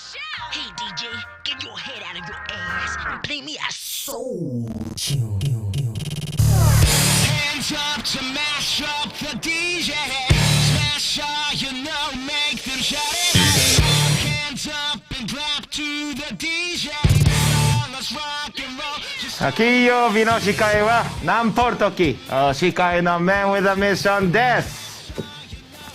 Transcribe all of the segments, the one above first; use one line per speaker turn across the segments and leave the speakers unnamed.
Hey DJ, get your head out of your ass and play me a soul tune. Hands up to mash up the DJ. Smash all you know, make them shout it. Hands up and clap to the DJ. Let's rock and roll.
金曜日の司会は南ポルトキ司会の Man with a Mission です。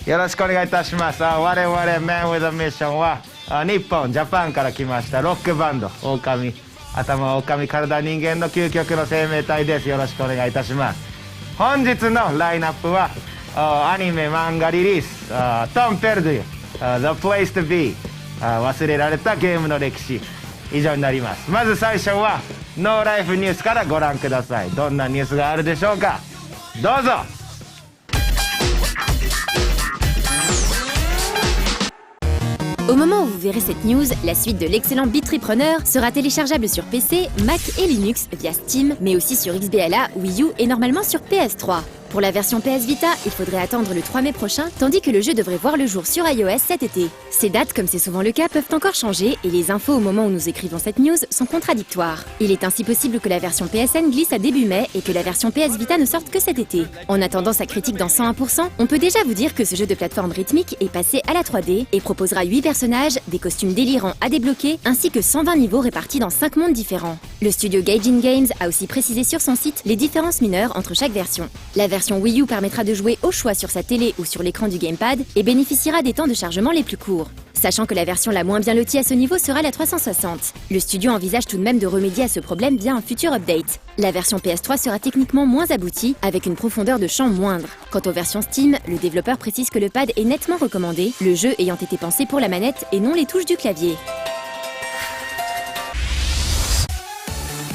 よろしくお願いいたします。我々 Man with a Mission は日本ジャパンから来ましたロックバンド狼、頭は狼、体は人間の究極の生命体です。よろしくお願いいたします。本日のラインナップはアニメ漫画リリーストンペルドゥ The Place to Be 忘れられたゲームの歴史以上になります。まず最初はノーライフニュースからご覧ください。どんなニュースがあるでしょうか。どうぞ。
Au moment où vous verrez cette news, la suite de l'excellent Beatrepreneur sera téléchargeable sur PC, Mac et Linux via Steam, mais aussi sur XBLA, Wii U et normalement sur PS3. Pour la version PS Vita, il faudrait attendre le 3 mai prochain, tandis que le jeu devrait voir le jour sur iOS cet été. Ces dates, comme c'est souvent le cas, peuvent encore changer et les infos au moment où nous écrivons cette news sont contradictoires. Il est ainsi possible que la version PSN glisse à début mai et que la version PS Vita ne sorte que cet été. En attendant sa critique dans 101%, on peut déjà vous dire que ce jeu de plateforme rythmique est passé à la 3D et proposera 8 personnages, des costumes délirants à débloquer, ainsi que 120 niveaux répartis dans 5 mondes différents. Le studio Gaijin Games a aussi précisé sur son site les différences mineures entre chaque version. La version Wii U permettra de jouer au choix sur sa télé ou sur l'écran du gamepad et bénéficiera des temps de chargement les plus courts. Sachant que la version la moins bien lotie à ce niveau sera la 360. Le studio envisage tout de même de remédier à ce problème via un futur update. La version PS3 sera techniquement moins aboutie, avec une profondeur de champ moindre. Quant aux versions Steam, le développeur précise que le pad est nettement recommandé, le jeu ayant été pensé pour la manette et non les touches du clavier.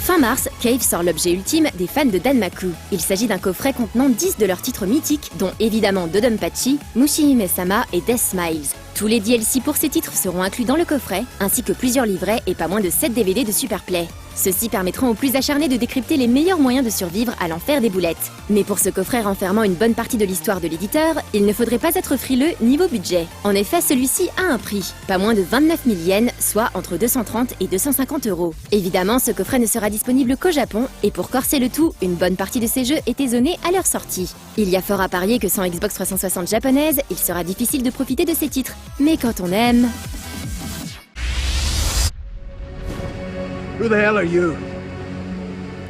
Fin mars, Cave sort l'objet ultime des fans de Danmaku. Il s'agit d'un coffret contenant 10 de leurs titres mythiques, dont évidemment Dodonpachi, Mushihime-sama et Death Smiles. Tous les DLC pour ces titres seront inclus dans le coffret, ainsi que plusieurs livrets et pas moins de 7 DVD de Superplay. Ceux-ci permettront aux plus acharnés de décrypter les meilleurs moyens de survivre à l'enfer des boulettes. Mais pour ce coffret renfermant une bonne partie de l'histoire de l'éditeur, il ne faudrait pas être frileux niveau budget. En effet, celui-ci a un prix, pas moins de 29 000 yens, soit entre 230 et 250 €. Évidemment, ce coffret ne sera disponible qu'au Japon, et pour corser le tout, une bonne partie de ces jeux était zonée à leur sortie. Il y a fort à parier que sans Xbox 360 japonaise, il sera difficile de profiter de ces titres. Mais quand on aime...
Who the hell are you?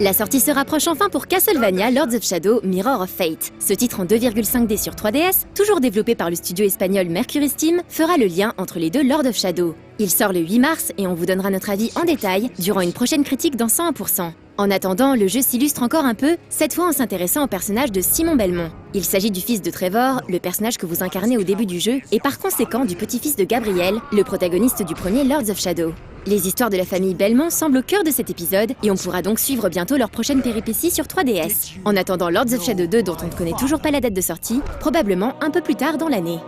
La sortie se rapproche enfin pour Castlevania Lords of Shadow Mirror of Fate. Ce titre en 2,5D sur 3DS, toujours développé par le studio espagnol Mercury Steam, fera le lien entre les deux Lords of Shadow. Il sort le 8 mars et on vous donnera notre avis en détail durant une prochaine critique dans 101%. En attendant, le jeu s'illustre encore un peu, cette fois en s'intéressant au personnage de Simon Belmont. Il s'agit du fils de Trevor, le personnage que vous incarnez au début du jeu, et par conséquent du petit-fils de Gabriel, le protagoniste du premier Lords of Shadow. Les histoires de la famille Belmont semblent au cœur de cet épisode, et on pourra donc suivre bientôt leur prochaine péripétie sur 3DS. En attendant Lords of Shadow 2 dont on ne connaît toujours pas la date de sortie, probablement un peu plus tard dans l'année.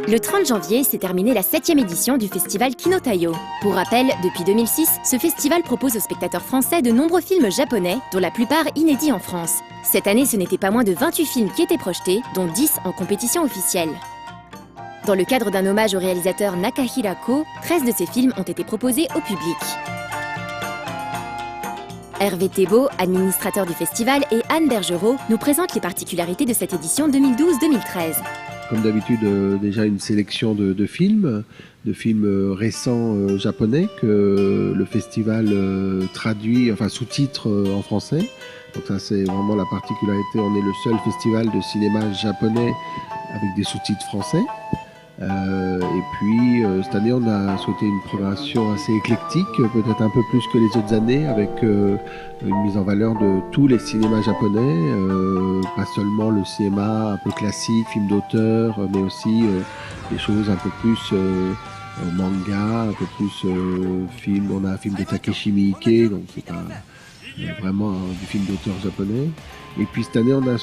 Le 30 janvier s'est terminée la 7e édition du festival Kinotayo. Pour rappel, depuis 2006, ce festival propose aux spectateurs français de nombreux films japonais, dont la plupart inédits en France. Cette année, ce n'était pas moins de 28 films qui étaient projetés, dont 10 en compétition officielle. Dans le cadre d'un hommage au réalisateur Nakahira Ko, 13 de ces films ont été proposés au public. Hervé Thébault, administrateur du festival, et Anne Bergerot nous présentent les particularités de cette édition 2012-2013.
Comme d'habitude, déjà une sélection de films récents japonais que le festival traduit, enfin sous-titre en français. Donc ça c'est vraiment la particularité, on est le seul festival de cinéma japonais avec des sous-titres français. Et puis cette année on a souhaité une programmation assez éclectique, peut-être un peu plus que les autres années, avec une mise en valeur de tous les cinémas japonais, pas seulement le cinéma un peu classique, film d'auteur, mais aussi des choses un peu plus manga, un peu plus film. On a un film de Takeshi Miike, donc c'est vraiment du film d'auteur japonais. Et puis cette année, on a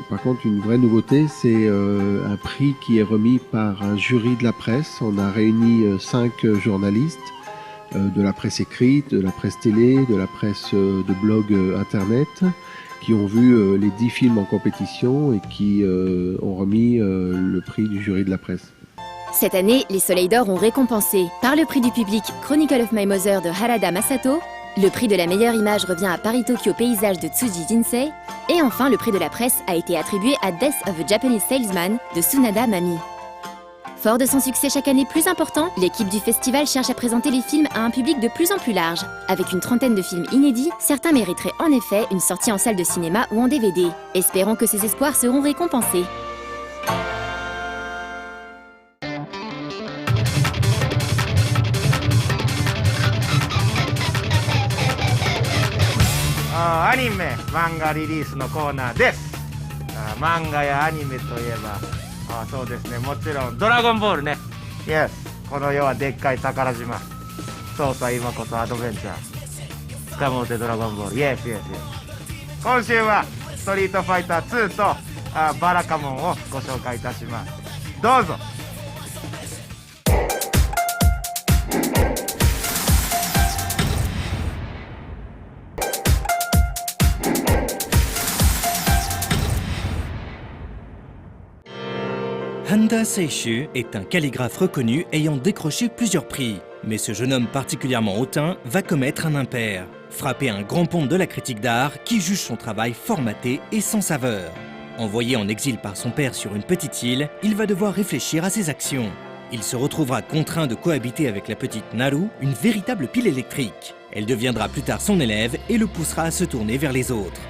par contre une vraie nouveauté, c'est un prix qui est remis par un jury de la presse. On a réuni 5 journalistes de la presse écrite, de la presse télé, de la presse de blog internet, qui ont vu les 10 films en compétition et qui ont remis le prix du jury de la presse.
Cette année, les Soleils d'Or ont récompensé par le prix du public Chronicle of My Mother de Harada Masato, le prix de la meilleure image revient à Paris-Tokyo Paysage de Tsuji Jinsei, et enfin le prix de la presse a été attribué à Death of a Japanese Salesman de Tsunada Mami. Fort de son succès chaque année plus important, l'équipe du festival cherche à présenter les films à un public de plus en plus large. Avec une trentaine de films inédits, certains mériteraient en effet une sortie en salle de cinéma ou en DVD. Espérons que ces espoirs seront récompensés.
アニメ漫画リリースのコーナーです。漫画やアニメといえばそうですね、もちろんドラゴンボールね。 Yes、 この世はでっかい宝島、そうさ今こそアドベンチャー、掴もうてドラゴンボール。 Yes yes yes。 今週はストリートファイター2とバラカモンをご紹介いたします。どうぞ。
Handa Seishu est un calligraphe reconnu ayant décroché plusieurs prix. Mais ce jeune homme particulièrement hautain va commettre un impair, frapper un grand ponte de la critique d'art qui juge son travail formaté et sans saveur. Envoyé en exil par son père sur une petite île, il va devoir réfléchir à ses actions. Il se retrouvera contraint de cohabiter avec la petite Naru, une véritable pile électrique. Elle deviendra plus tard son élève et le poussera à se tourner vers les autres.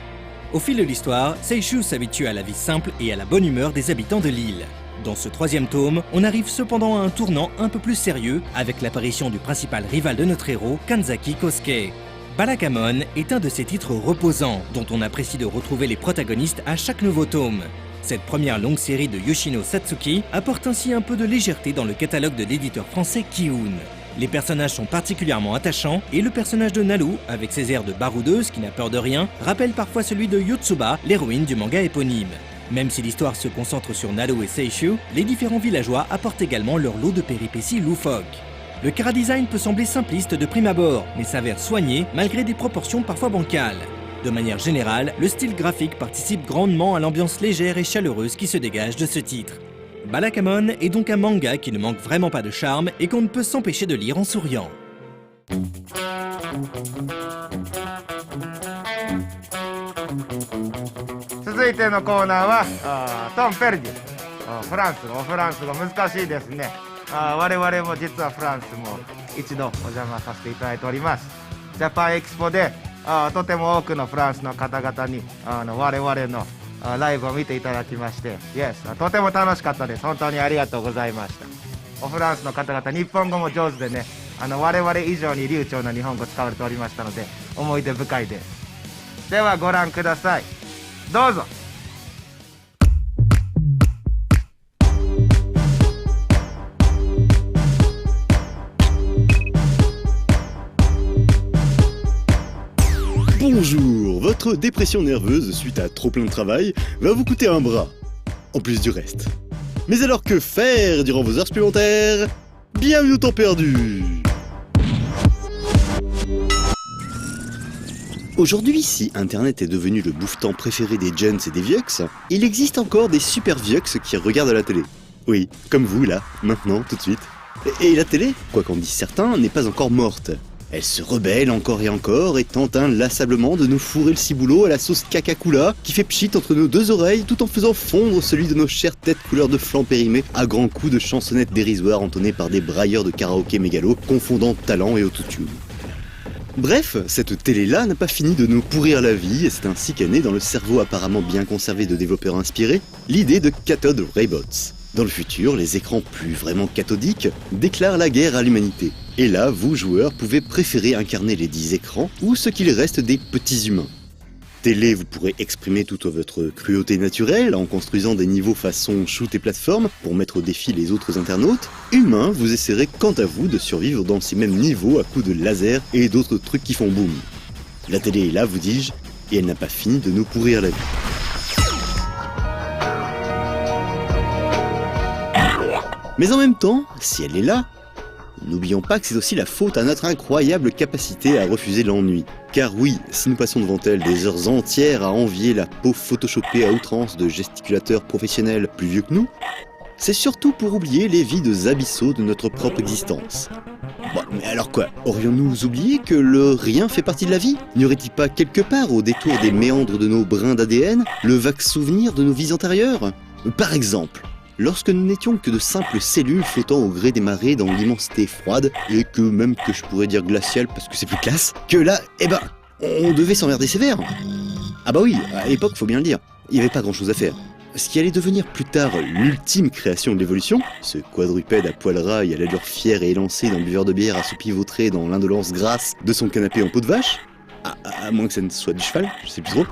Au fil de l'histoire, Seishu s'habitue à la vie simple et à la bonne humeur des habitants de l'île. Dans ce troisième tome, on arrive cependant à un tournant un peu plus sérieux avec l'apparition du principal rival de notre héros, Kanzaki Kosuke. Balakamon est un de ces titres reposants dont on apprécie de retrouver les protagonistes à chaque nouveau tome. Cette première longue série de Yoshino Satsuki apporte ainsi un peu de légèreté dans le catalogue de l'éditeur français Kiun. Les personnages sont particulièrement attachants et le personnage de Naru, avec ses airs de baroudeuse qui n'a peur de rien, rappelle parfois celui de Yotsuba, l'héroïne du manga éponyme. Même si l'histoire se concentre sur Naru et Seishu, les différents villageois apportent également leur lot de péripéties loufoques. Le chara-design peut sembler simpliste de prime abord, mais s'avère soigné malgré des proportions parfois bancales. De manière générale, le style graphique participe grandement à l'ambiance légère et chaleureuse qui se dégage de ce titre. Balakamon est donc un manga qui ne manque vraiment pas de charme et qu'on ne peut s'empêcher de lire en souriant.
続いてのコーナーはトン・ペルデュ。フランス語難しいですね。我々も実はフランスも一度お邪魔させていただいております。ジャパンエキスポでとても多くのフランスの方々に我々のライブを見ていただきまして、Yes、 とても楽しかったです。本当にありがとうございました。フランスの方々日本語も上手でね、我々以上に流暢な日本語使われておりましたので思い出深いです。ではご覧ください。どうぞ。
Bonjour, votre dépression nerveuse suite à trop plein de travail va vous coûter un bras, en plus du reste. Mais alors que faire durant vos heures supplémentaires? Bienvenue au temps perdu! Aujourd'hui, si Internet est devenu le bouffetant préféré des jeunes et des vieux, il existe encore des super vieux qui regardent la télé. Oui, comme vous là, maintenant, tout de suite. Et la télé, quoi qu'en disent certains, n'est pas encore morte. Elle se rebelle encore et encore et tente inlassablement de nous fourrer le ciboulot à la sauce caca-coula qui fait pchit entre nos deux oreilles tout en faisant fondre celui de nos chères têtes couleur de flanc périmé à grands coups de chansonnettes dérisoires entonnées par des brailleurs de karaoké mégalo confondant talent et autotune. Bref, cette télé-là n'a pas fini de nous pourrir la vie et c'est ainsi qu'est née dans le cerveau apparemment bien conservé de développeurs inspirés l'idée de Cathode Robots. Dans le futur, les écrans plus vraiment cathodiques déclarent la guerre à l'humanité. Et là, vous, joueurs, pouvez préférer incarner les 10 écrans ou ce qu'il reste des petits humains. Télé, vous pourrez exprimer toute votre cruauté naturelle en construisant des niveaux façon shoot et plateforme pour mettre au défi les autres internautes. Humain, vous essaierez quant à vous de survivre dans ces mêmes niveaux à coups de laser et d'autres trucs qui font boum. La télé est là, vous dis-je, et elle n'a pas fini de nous pourrir la vie. Mais en même temps, si elle est là, N'oublions pas que c'est aussi la faute à notre incroyable capacité à refuser l'ennui. Car oui, si nous passons devant elle des heures entières à envier la peau photoshopée à outrance de gesticulateurs professionnels plus vieux que nous, c'est surtout pour oublier les vides abyssaux de notre propre existence. Bon, mais alors quoi? Aurions-nous oublié que le rien fait partie de la vie? N'y aurait-il pas quelque part, au détour des méandres de nos brins d'ADN, le vague souvenir de nos vies antérieures? Par exemple, lorsque nous n'étions que de simples cellules flottant au gré des marées dans l'immensité froide, et que même que je pourrais dire glaciale parce que c'est plus classe, que là, on devait s'emmerder sévère. Ah bah oui, à l'époque, faut bien le dire, il n'y avait pas grand-chose à faire. Ce qui allait devenir plus tard l'ultime création de l'évolution, ce quadrupède à poil ras et à l'allure fière et élancée d'un buveur de bière assoupi vautré dans l'indolence grasse de son canapé en peau de vache, à moins que ça ne soit du cheval, je sais plus trop.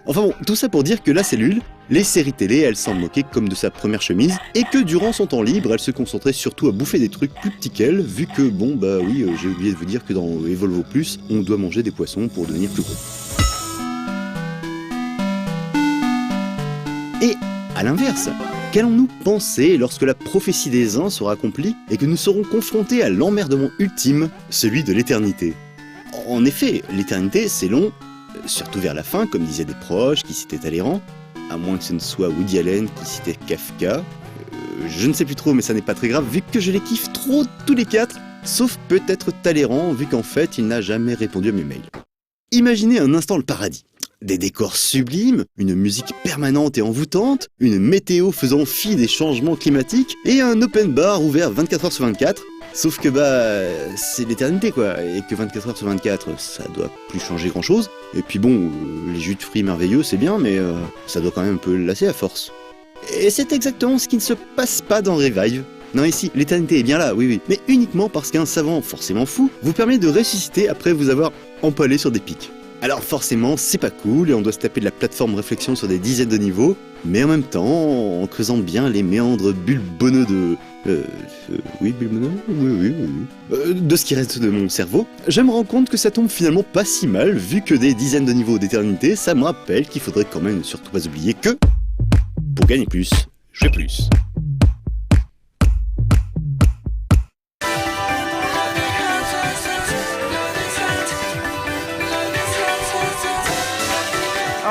Enfin bon, tout ça pour dire que la cellule, les séries télé, elle s'en moquait comme de sa première chemise, et que durant son temps libre, elle se concentrait surtout à bouffer des trucs plus petits qu'elle, vu que, bon bah oui, j'ai oublié de vous dire que dans Evolvo Plus, on doit manger des poissons pour devenir plus gros. Et, à l'inverse, qu'allons-nous penser lorsque la prophétie des uns sera accomplie et que nous serons confrontés à l'emmerdement ultime, celui de l'éternité? En effet, l'éternité, c'est long, surtout vers la fin, comme disaient des proches qui citaient Talleyrand, à moins que ce ne soit Woody Allen qui citait Kafka. Je ne sais plus trop, mais ça n'est pas très grave, vu que je les kiffe trop tous les quatre, sauf peut-être Talleyrand, vu qu'en fait, il n'a jamais répondu à mes mails. Imaginez un instant le paradis. Des décors sublimes, une musique permanente et envoûtante, une météo faisant fi des changements climatiques, et un open bar ouvert 24h sur 24. Sauf que c'est l'éternité quoi, et que 24h sur 24, ça doit plus changer grand chose. Et puis bon, les jus de fruits merveilleux c'est bien, mais ça doit quand même un peu lasser à force. Et c'est exactement ce qui ne se passe pas dans Revive. Non ici, l'éternité est bien là, oui, mais uniquement parce qu'un savant forcément fou vous permet de ressusciter après vous avoir empalé sur des pics. Alors forcément, c'est pas cool et on doit se taper de la plateforme réflexion sur des dizaines de niveaux, mais en même temps, en creusant bien les méandres bulbonneux de ce qui reste de mon cerveau, je me rends compte que ça tombe finalement pas si mal, vu que des dizaines de niveaux d'éternité, ça me rappelle qu'il faudrait quand même surtout pas oublier que, pour gagner plus, je fais plus.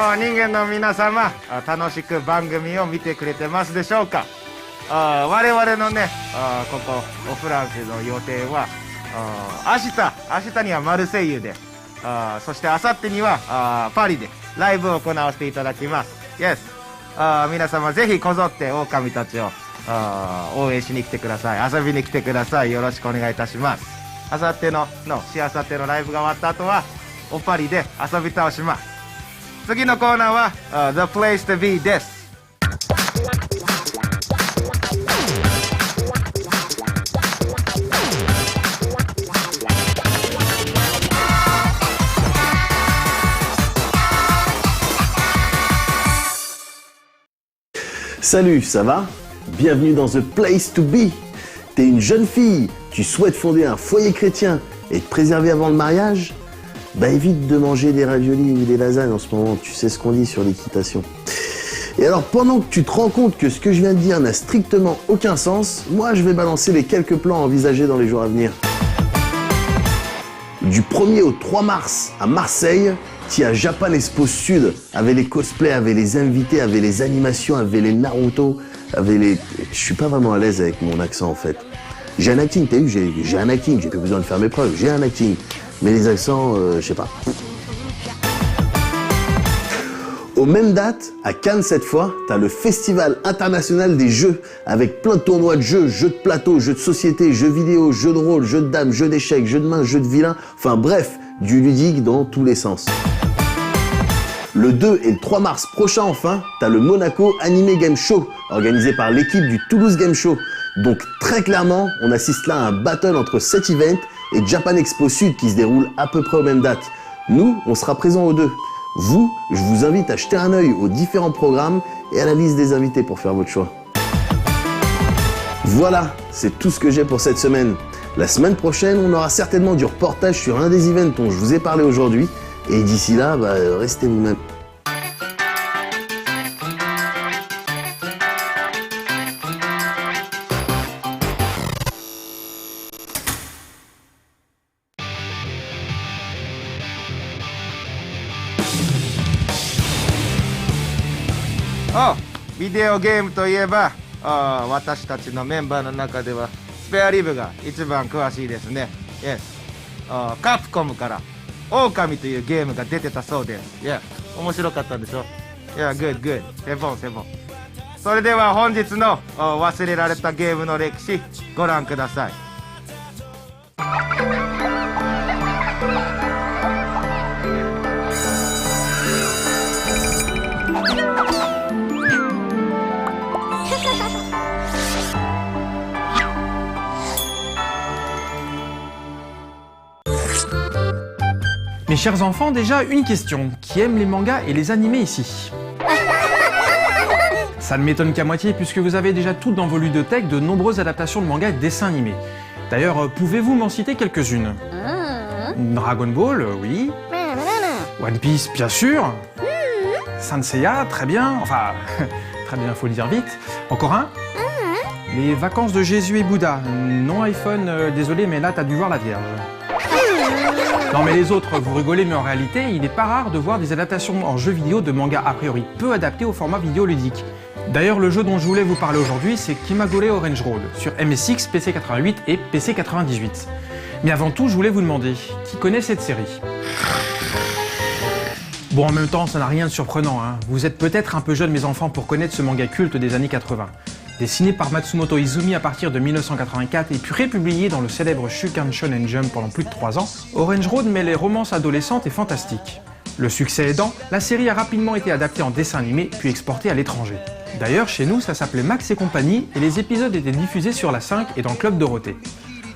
Oh, 人間の皆様、楽しく番組を見てくれてますでしょうか。我々のね、ここフランスの予定は、明日にはマルセイユで、そして明後日にはパリでライブを行わせていただきます。Yes。皆様ぜひこぞって狼たちを応援しに来てください。遊びに来てください。よろしくお願いいたします。しあさってのライブが終わった後はパリで遊び倒します。次のコーナーは、The Place to Be です。
Salut, ça va? Bienvenue dans The Place to Be. T'es une jeune fille, tu souhaites fonder un foyer chrétien et te préserver avant le mariage? Évite de manger des raviolis ou des lasagnes en ce moment, tu sais ce qu'on dit sur l'équitation. Et alors pendant que tu te rends compte que ce que je viens de dire n'a strictement aucun sens, moi je vais balancer les quelques plans envisagés dans les jours à venir. Du 1er au 3 mars à Marseille, t'y as Japan Expo Sud, avec les cosplays, avec les invités, avec les animations, avec les Naruto, avec les... Je suis pas vraiment à l'aise avec mon accent en fait. J'ai un acting, t'as vu, j'ai un acting, j'ai plus besoin de faire mes preuves, j'ai un acting. Mais les accents, je sais pas. Aux mêmes dates, à Cannes cette fois, t'as le Festival international des jeux, avec plein de tournois de jeux, jeux de plateau, jeux de société, jeux vidéo, jeux de rôle, jeux de dames, jeux d'échecs, jeux de main, jeux de vilain, enfin bref, du ludique dans tous les sens. Le 2 et le 3 mars prochain enfin, t'as le Monaco Anime Game Show, organisé par l'équipe du Toulouse Game Show. Donc très clairement, on assiste là à un battle entre cet event et Japan Expo Sud qui se déroule à peu près aux mêmes dates. Nous, on sera présents aux deux. Vous, je vous invite à jeter un œil aux différents programmes et à la liste des invités pour faire votre choix. Voilà, c'est tout ce que j'ai pour cette semaine. La semaine prochaine, on aura certainement du reportage sur un des events dont je vous ai parlé aujourd'hui. Et d'ici là, restez vous-même.
ビデオゲームといえば私たちのメンバーの中ではスペアリブが一番詳しいですね。 Yes、カプコムから狼というゲームが出てたそうです。 Yeah、 面白かったんでしょ。 Yeah、 good good、 セボンセボン。それでは本日の忘れられたゲームの歴史ご覧ください。
Mes chers enfants, déjà une question. Qui aime les mangas et les animés ici? Ça ne m'étonne qu'à moitié puisque vous avez déjà tout dans vos ludothèques de nombreuses adaptations de mangas et de dessins animés. D'ailleurs, pouvez-vous m'en citer quelques-unes? Dragon Ball, oui. One Piece, bien sûr. Saint Seiya, très bien. Enfin, très bien, faut le dire vite. Encore un? Les vacances de Jésus et Bouddha. Non iPhone, désolé, mais là t'as dû voir la Vierge. Non mais les autres, vous rigolez, mais en réalité, il n'est pas rare de voir des adaptations en jeux vidéo de mangas a priori peu adaptés au format vidéoludique. D'ailleurs, le jeu dont je voulais vous parler aujourd'hui, c'est Kimagure Orange Road, sur MSX, PC88 et PC98. Mais avant tout, je voulais vous demander, qui connaît cette série? Bon, en même temps, ça n'a rien de surprenant, hein. Vous êtes peut-être un peu jeunes, mes enfants, pour connaître ce manga culte des années 80. Dessiné par Matsumoto Izumi à partir de 1984 et puis republié dans le célèbre Shukan Shonen Jump pendant plus de 3 ans, Orange Road met les romances adolescentes et fantastiques. Le succès aidant, la série a rapidement été adaptée en dessin animé puis exportée à l'étranger. D'ailleurs, chez nous, ça s'appelait Max et compagnie et les épisodes étaient diffusés sur la 5 et dans Club Dorothée.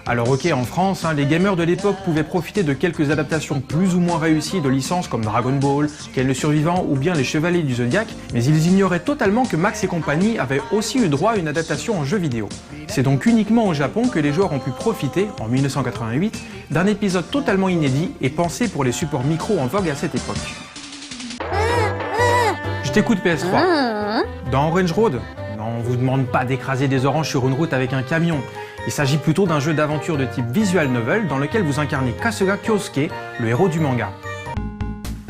Alors ok, en France, les gamers de l'époque pouvaient profiter de quelques adaptations plus ou moins réussies de licences comme Dragon Ball, Ken le Survivant ou bien les Chevaliers du Zodiaque, mais ils ignoraient totalement que Max et compagnie avaient aussi eu droit à une adaptation en jeu vidéo. C'est donc uniquement au Japon que les joueurs ont pu profiter, en 1988, d'un épisode totalement inédit et pensé pour les supports micro en vogue à cette époque. Je t'écoute PS3. Dans Orange Road? Non, on vous demande pas d'écraser des oranges sur une route avec un camion. Il s'agit plutôt d'un jeu d'aventure de type visual novel dans lequel vous incarnez Kasuga Kyosuke, le héros du manga.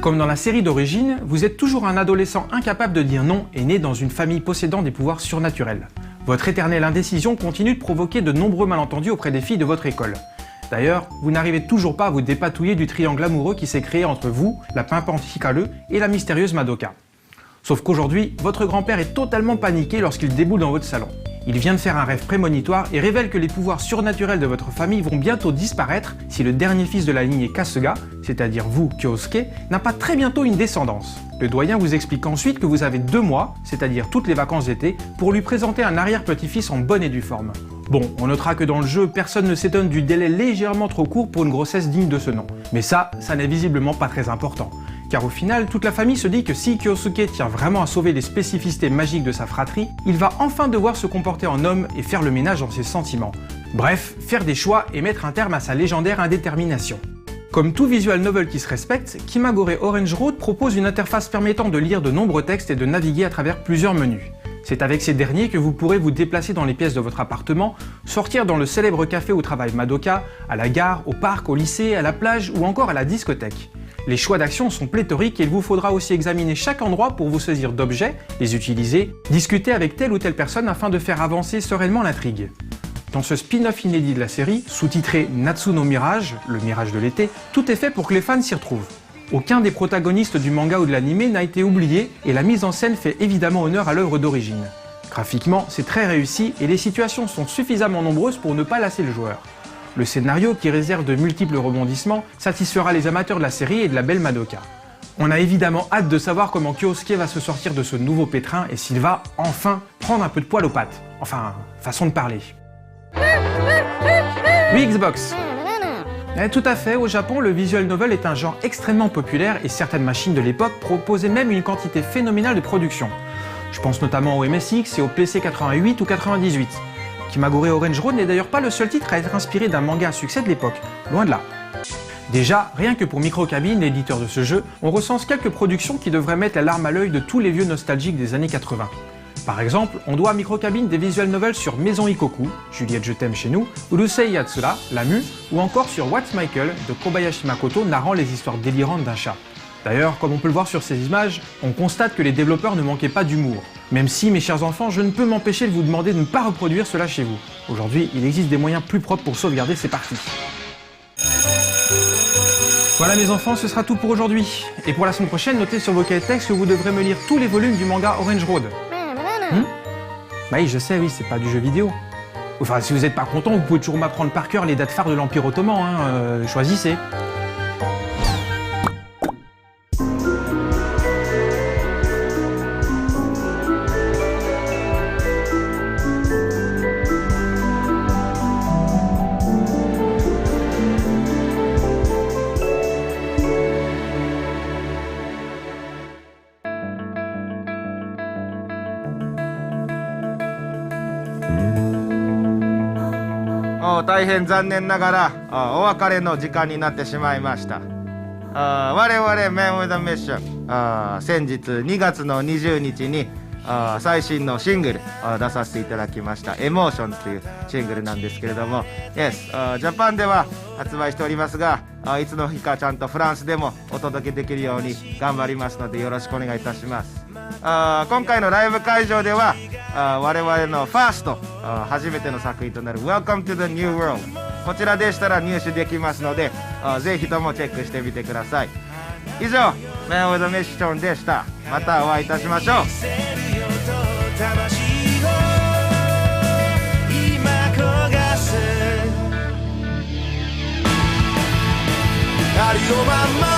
Comme dans la série d'origine, vous êtes toujours un adolescent incapable de dire non et né dans une famille possédant des pouvoirs surnaturels. Votre éternelle indécision continue de provoquer de nombreux malentendus auprès des filles de votre école. D'ailleurs, vous n'arrivez toujours pas à vous dépatouiller du triangle amoureux qui s'est créé entre vous, la pimpante Hikaru et la mystérieuse Madoka. Sauf qu'aujourd'hui, votre grand-père est totalement paniqué lorsqu'il déboule dans votre salon. Il vient de faire un rêve prémonitoire et révèle que les pouvoirs surnaturels de votre famille vont bientôt disparaître si le dernier fils de la lignée Kasuga, c'est-à-dire vous, Kyosuke, n'a pas très bientôt une descendance. Le doyen vous explique ensuite que vous avez 2 mois, c'est-à-dire toutes les vacances d'été, pour lui présenter un arrière-petit-fils en bonne et due forme. Bon, on notera que dans le jeu, personne ne s'étonne du délai légèrement trop court pour une grossesse digne de ce nom. Mais ça n'est visiblement pas très important. Car au final, toute la famille se dit que si Kyosuke tient vraiment à sauver les spécificités magiques de sa fratrie, il va enfin devoir se comporter en homme et faire le ménage dans ses sentiments. Bref, faire des choix et mettre un terme à sa légendaire indétermination. Comme tout visual novel qui se respecte, Kimagure Orange Road propose une interface permettant de lire de nombreux textes et de naviguer à travers plusieurs menus. C'est avec ces derniers que vous pourrez vous déplacer dans les pièces de votre appartement, sortir dans le célèbre café où travaille Madoka, à la gare, au parc, au lycée, à la plage ou encore à la discothèque. Les choix d'action sont pléthoriques et il vous faudra aussi examiner chaque endroit pour vous saisir d'objets, les utiliser, discuter avec telle ou telle personne afin de faire avancer sereinement l'intrigue. Dans ce spin-off inédit de la série, sous-titré Natsu no Mirage, le mirage de l'été, tout est fait pour que les fans s'y retrouvent. Aucun des protagonistes du manga ou de l'anime n'a été oublié et la mise en scène fait évidemment honneur à l'œuvre d'origine. Graphiquement, c'est très réussi et les situations sont suffisamment nombreuses pour ne pas lasser le joueur. Le scénario, qui réserve de multiples rebondissements, satisfera les amateurs de la série et de la belle Madoka. On a évidemment hâte de savoir comment Kyosuke va se sortir de ce nouveau pétrin et s'il va, enfin, prendre un peu de poil aux pattes. Enfin, façon de parler. Oui, Xbox. Tout à fait, au Japon, le visual novel est un genre extrêmement populaire et certaines machines de l'époque proposaient même une quantité phénoménale de production. Je pense notamment au MSX et au PC88 ou 98. Kimagure Orange Road n'est d'ailleurs pas le seul titre à être inspiré d'un manga à succès de l'époque, loin de là. Déjà, rien que pour Microcabin, l'éditeur de ce jeu, on recense quelques productions qui devraient mettre la larme à l'œil de tous les vieux nostalgiques des années 80. Par exemple, on doit à Microcabin des visual novels sur Maison Ikoku, Juliette je t'aime chez nous, Urusei Yatsura, La Mue, ou encore sur What's Michael de Kobayashi Makoto narrant les histoires délirantes d'un chat. D'ailleurs, comme on peut le voir sur ces images, on constate que les développeurs ne manquaient pas d'humour. Même si, mes chers enfants, je ne peux m'empêcher de vous demander de ne pas reproduire cela chez vous. Aujourd'hui, il existe des moyens plus propres pour sauvegarder ces parties. Voilà mes enfants, ce sera tout pour aujourd'hui. Et pour la semaine prochaine, notez sur vos cahiers de texte que vous devrez me lire tous les volumes du manga Orange Road. Bah oui, je sais, oui, c'est pas du jeu vidéo. Enfin, si vous n'êtes pas content, vous pouvez toujours m'apprendre par cœur les dates phares de l'Empire Ottoman, hein, choisissez.
大変残念ながらお別れの時間になってしまいました。我々Men with a Mission先日2月の20日に最新のシングル出させていただきました「エモーション」というシングルなんですけれども Yes、ジャパンでは発売しておりますがいつの日かちゃんとフランスでもお届けできるように頑張りますのでよろしくお願いいたします。今回のライブ会場では我々のファースト初めての作品となる Welcome to the New World こちらでしたら入手できますのでぜひともチェックしてみてください。以上 Men with a Mission でした。またお会いいたしましょう。
ありのまんま